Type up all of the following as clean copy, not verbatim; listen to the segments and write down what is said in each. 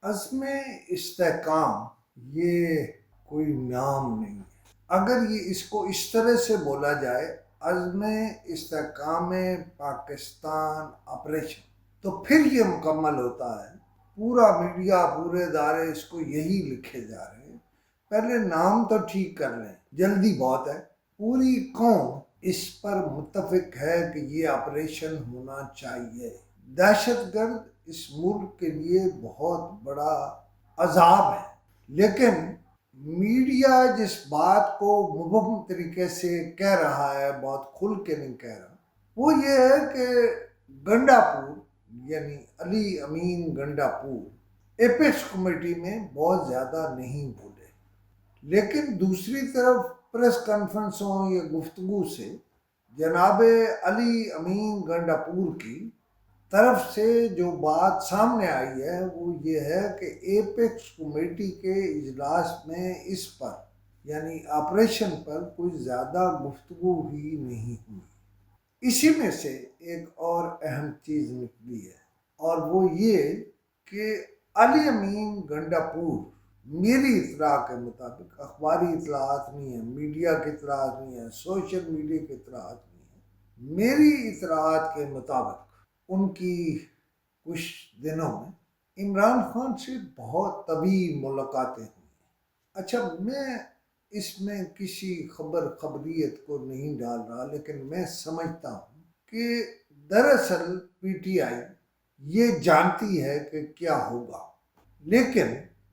عزم استحکام یہ کوئی نام نہیں ہے۔ اگر یہ اس کو اس طرح سے بولا جائے عزم استحکام پاکستان آپریشن، تو پھر یہ مکمل ہوتا ہے۔ پورا میڈیا، پورے ادارے اس کو یہی لکھے جا رہے ہیں۔ پہلے نام تو ٹھیک کر لیں، جلدی بہت ہے۔ پوری قوم اس پر متفق ہے کہ یہ آپریشن ہونا چاہیے۔ دہشت گرد اس ملک کے لیے بہت بڑا عذاب ہے، لیکن میڈیا جس بات کو مبہم طریقے سے کہہ رہا ہے، بہت کھل کے نہیں کہہ رہا، وہ یہ ہے کہ گنڈا پور یعنی علی امین گنڈا پور ایپیکس کمیٹی میں بہت زیادہ نہیں بولے، لیکن دوسری طرف پریس کانفرنسوں یا گفتگو سے جناب علی امین گنڈا پور کی طرف سے جو بات سامنے آئی ہے وہ یہ ہے کہ ایپیکس کمیٹی کے اجلاس میں اس پر یعنی آپریشن پر کوئی زیادہ گفتگو ہی نہیں ہوئی۔ اسی میں سے ایک اور اہم چیز نکلی ہے، اور وہ یہ کہ علی امین گنڈا پور میری اطلاع کے مطابق، اخباری اطلاعات نہیں ہیں، میڈیا کی اطلاعات نہیں ہیں، سوشل میڈیا کی اطلاعات نہیں ہیں، میری اطلاعات کے مطابق ان کی کچھ دنوں میں عمران خان سے بہت طویل ملاقاتیں ہوئی۔ اچھا، میں اس میں کسی خبریت کو نہیں ڈال رہا، لیکن میں سمجھتا ہوں کہ دراصل پی ٹی آئی یہ جانتی ہے کہ کیا ہوگا، لیکن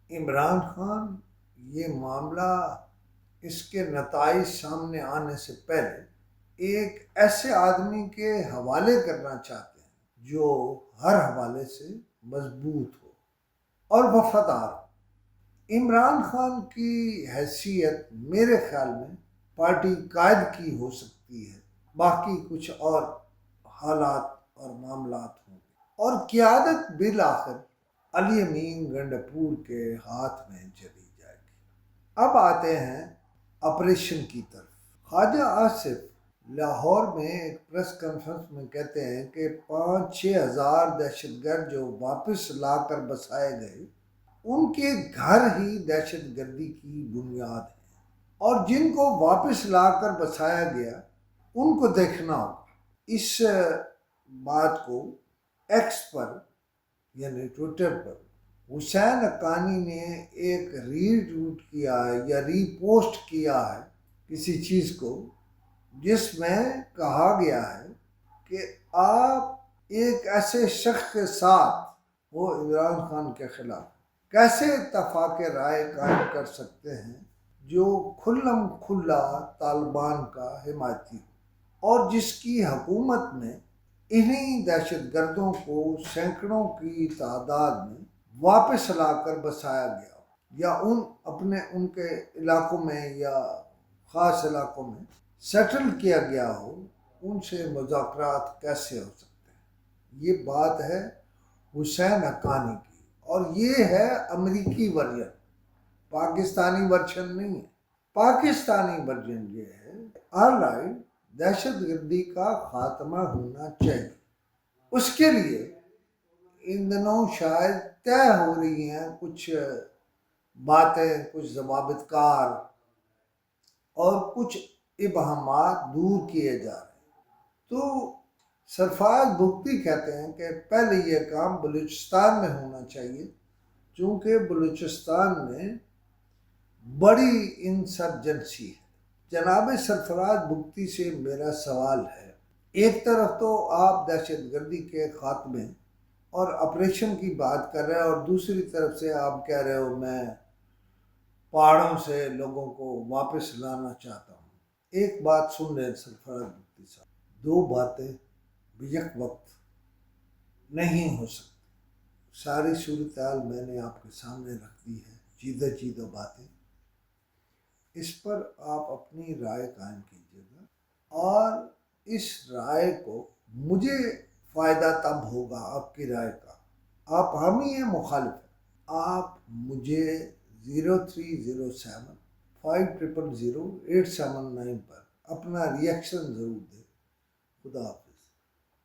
عمران خان یہ معاملہ اس کے نتائج سامنے آنے سے پہلے ایک ایسے آدمی کے حوالے کرنا چاہتے ہیں جو ہر حوالے سے مضبوط ہو اور وفادار ہو۔ عمران خان کی حیثیت میرے خیال میں پارٹی قائد کی ہو سکتی ہے، باقی کچھ اور حالات اور معاملات ہوں گے، اور قیادت بالآخر علی امین گنڈپور کے ہاتھ میں چلی جائے گی۔ اب آتے ہیں آپریشن کی طرف۔ خواجہ آصف لاہور میں ایک پریس کانفرنس میں کہتے ہیں کہ 5-6 ہزار دہشت گرد جو واپس لا کر بسائے گئے، ان کے گھر ہی دہشت گردی کی بنیاد ہے، اور جن کو واپس لا کر بسایا گیا ان کو دیکھنا ہوگا۔ اس بات کو ایکس پر یعنی ٹویٹر پر حسین حقانی نے ایک ری ٹویٹ کیا ہے یا ری پوسٹ کیا ہے کسی چیز کو، جس میں کہا گیا ہے کہ آپ ایک ایسے شخص کے ساتھ، وہ عمران خان کے خلاف، کیسے اتفاق رائے قائم کر سکتے ہیں جو کھلم کھلا طالبان کا حمایتی ہو، اور جس کی حکومت میں انہی دہشت گردوں کو سینکڑوں کی تعداد میں واپس لا کر بسایا گیا ہو، یا ان کے علاقوں میں یا خاص علاقوں میں سیٹل کیا گیا ہو، ان سے مذاکرات کیسے ہو سکتے ہیں۔ یہ بات ہے حسین حقانی کی، اور یہ ہے امریکی ورژن، پاکستانی ورژن نہیں ہے۔ پاکستانی ورژن یہ ہے آل رائٹ، دہشت گردی کا خاتمہ ہونا چاہیے۔ اس کے لیے ان دنوں شاید طے ہو رہی ہیں کچھ باتیں، کچھ ضوابط کار اور کچھ ابہامات دور کیے جا رہے ہیں۔ تو سرفراز بگٹی کہتے ہیں کہ پہلے یہ کام بلوچستان میں ہونا چاہیے، چونکہ بلوچستان میں بڑی انسرجنسی ہے۔ جناب سرفراز بگٹی سے میرا سوال ہے، ایک طرف تو آپ دہشت گردی کے خاتمے اور آپریشن کی بات کر رہے ہیں، اور دوسری طرف سے آپ کہہ رہے ہو میں پہاڑوں سے لوگوں کو واپس لانا چاہتا ہوں۔ ایک بات سن رہے ہیں سرفراز بگٹی صاحب، دو باتیں بیک وقت نہیں ہو سکتی۔ ساری صورتحال میں نے آپ کے سامنے رکھ دی ہے، چیدہ باتیں، اس پر آپ اپنی رائے قائم کیجیے گا، اور اس رائے کو مجھے فائدہ تب ہوگا آپ کی رائے کا، آپ حامی ہیں مخالف ہیں، آپ مجھے 0307-5000-879 پر اپنا ری ایکشن ضرور دیں۔ خدا حافظ۔